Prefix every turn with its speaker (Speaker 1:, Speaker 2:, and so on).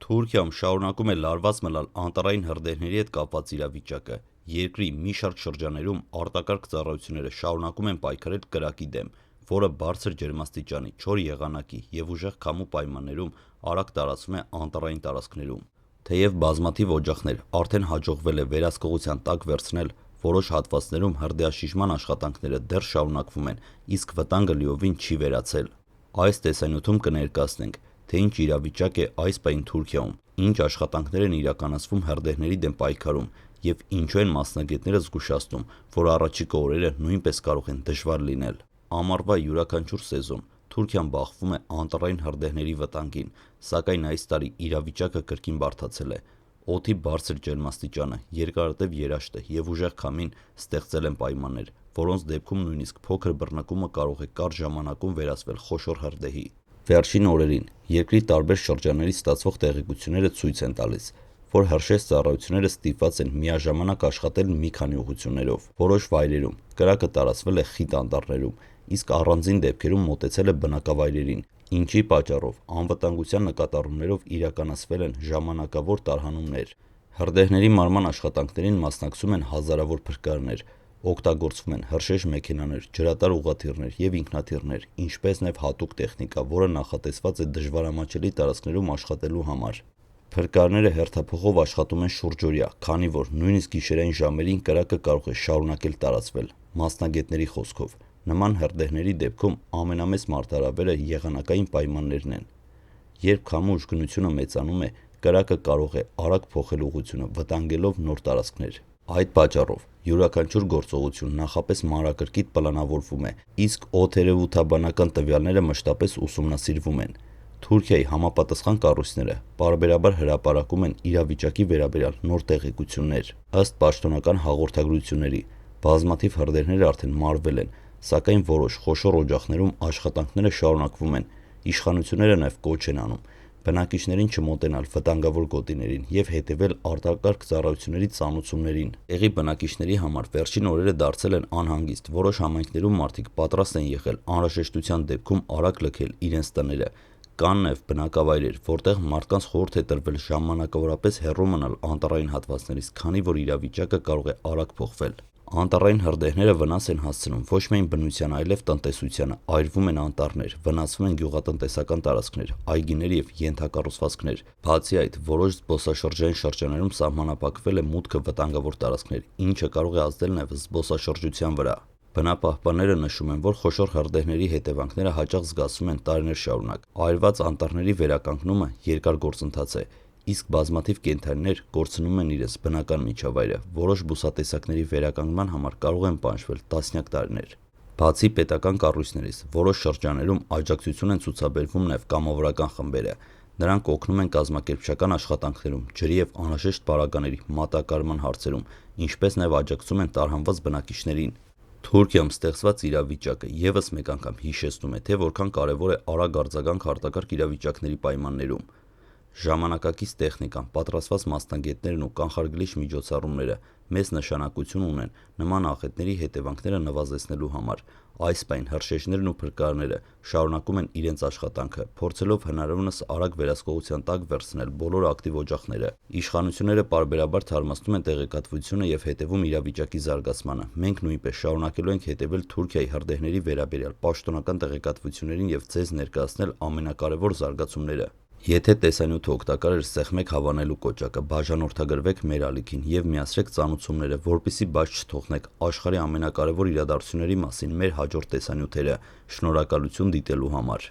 Speaker 1: Թուրքիայում շարունակում է լարված մնալ անտառային հրդեհների հետ կապված իրավիճակը։ Երկրի մի շարք շրջաններում արտակարգ ծառայությունները շարունակում են պայքարել կրակի դեմ, որը բարձր ջերմաստիճանի, չոր եղանակի և ուժեղ քամու պայմաններում արագ տարածվում է անտառային տարածքներում։ Թեև բազմաթիվ օջախներ արդեն հաջողվել է վերահսկողության տակ վերցնել, որոշ հատվածներում հրդեհաշիժման աշխատանքները դեռ շարունակվում են, իսկ վտանգը լիովին չի վերացել։ Այս տեսանյութում կներկայացնենք, թե ինչ իրավիճակ է այս պահին Թուրքիայում, ինչ աշխատանքներ են իրականացվում հրդեհների դեմ պայքարում և ինչու են մասնագետները զգուշացնում, որ առաջիկա օրերը նույնպես կարող են դժվար լինել։ Ամառվա յուրաքանչյուր սեզոն Թուրքիան բախվում է անտառային հրդեհների վտանգին, սակայն այս տարի իրավիճակը կրկին բարդացել է։ Օդի բարձր ջերմաստիճանը, երկարատև երաշտը և ուժեղ քամին ստեղծել են պայմաններ, որոնց դեպքում նույնիսկ փոքր բռնկումը կարող է կարճ ժամանակում վերածվել խոշոր հրդեհի։ Վերջին օրերին երկրի տարբեր շրջաններից ստացվող տեղեկությունները ցույց են տալիս, որ հրշեջ ծառայությունները ստիպված են միաժամանակ աշխատել մի քանի ուղղություններով։ Որոշ վայրերում կրակը տարածվել է խիտ անտառներում, իսկ առանձին դեպքերում մոտեցել է բնակավայրերին, ինչի պատճառով անվտանգության նկատառումներով իրականացվել են ժամանակավոր տարհանումներ։ Հրդեհների մարման աշխատանքներին մասնակցում են հազարավոր փրկարներ, օգտագործվում են հրշեջ մեքենաներ, ջրատար ուղղաթիռներ և ինքնաթիռներ, ինչպես նաև հատուկ տեխնիկա, որը նախատեսված է դժվարամատչելի տարածքներում աշխատելու համար։ Փրկարները հերթափոխով աշխատում են շուրջօրյա, քանի որ նույնիսկ գիշերային ժամերին կրակը կարող է շարունակել տարածվել։ Մասնագետների խոսքով, նման հրդեհների դեպքում ամենամեծ մարտահրավերը եղանակային պայմաններն են։ Երբ քամու ուժգնությունը մեծանում է, կրակը կարող է արագ փոխել ուղղությունը, վտանգելով նոր տարածքներ։ Այդ պատճառով յուրաքանչյուր գործողություն նախապես մանրակրկիտ պլանավորվում է, իսկ օդերևութաբանական տվյալները մշտապես ուսումնասիրվում են։ Թուրքիայի համապատասխան կառույցները պարբերաբար հրապարակում են իրավիճակի վերաբերյալ նոր տեղեկություններ։ Ըստ պաշտոնական հաղորդագրությունների, բազմաթիվ հրդեհներ արդեն մարվել են, սակայն որոշ խոշոր օջախներում աշխատանքները շարունակվում են։ Իշխանությունները նաև կոչ են անում բնակիչներին չմոտենալ վտանգավոր գոտիներին և հետևել արտակարգ ծառայությունների ծանուցումներին։ Տեղի բնակիչների համար վերջին օրերը դարձել են անհանգիստ։ Որոշ համայնքներում մարդիկ պատրաստ են եղել անհրաժեշտության դեպքում արագ լքել իրենց տները։ Կան նաև բնակավայրեր, որտեղ մարդկանց խորհուրդ է տրվել ժամանակավորապես հեռու մնալ անտառային հատվածներից, քանի որ իրավիճակը կարող է արագ փոխվել։ Անտառային հրդեհները վնաս են հասցնում ոչ միայն բնությանը, այլև տնտեսությանը, այրվում են անտառներ, վնասվում են գյուղատնտեսական տարածքներ, այգիներ և ենթակառուցվածքներ։ Բացի այդ, որոշ զբոսաշրջային շրջաններում սահմանափակվել է մուտքը վտանգավոր տարածքներ, ինչը կարող է ազդել նաև զբոսաշրջության վրա։ Բնապահպանները նշում են, որ խոշոր հրդեհների հետևանքները հաճախ զգացվում են տարիներ շարունակ։ Այրված անտառների վերականգնումը երկար գործընթաց է, իսկ բազմաթիվ կենդանիներ կորցնում են իրենց բնական միջավայրը։ Որոշ բուսատեսակների վերականգնման համար կարող են պահանջվել տասնյակ տարիներ։ Բացի պետական կառույցներից, որոշ շրջաններում աջակցություն են ցուցաբերվում նաև կամավորական խմբերը։ Նրանք օգնում են կազմակերպչական աշխատանքներում, ջրի և անհրաժեշտ պարագաների մատակարարման հարցերում, ինչպես նաև աջակցում են տարհանված բնակիչներին։ Թուրքիայում ստեղծված իրավիճակը ևս մեկ անգամ հիշեցնում է, թե որքան կարևոր է արագ արձագանք արտակարգ իրավիճակների պայմաններում։ Ժամանակակից տեխնիկան, պատրաստված մասնագետներն ու կանխարգելիչ միջոցառումները մեծ նշանակություն ունեն նման աղետների հետևանքները նվազեցնելու համար։ Այս պահին հրշեջներն ու փրկարները շարունակում են իրենց աշխատանքը, փորձելով հնարավորինս արագ վերահսկողության տակ վերցնել բոլոր ակտիվ օջախները։ Իշխանությունները պարբերաբար թարմացնում են տեղեկատվությունը և հետևում իրավիճակի զարգացմանը։ Մենք նույնպես շարունակելու ենք հետևել Թուրքիայի հրդեհների վերաբերյալ պաշտոնական տեղեկատվություններին և ձեզ ներկայացնել ամենակարևոր զարգացումները։ Եթե տեսանյութը օգտակար էր, սեղմեք հավանելու կոճակը, բաժանորդագրվեք մեր ալիքին և միացրեք ծանուցումները, որպեսզի բաց չթողնեք աշխարհի ամենակարևոր իրադարձությունների մասին մեր հաջորդ տեսանյութերը։ Շնորհակալություն դիտելու համար։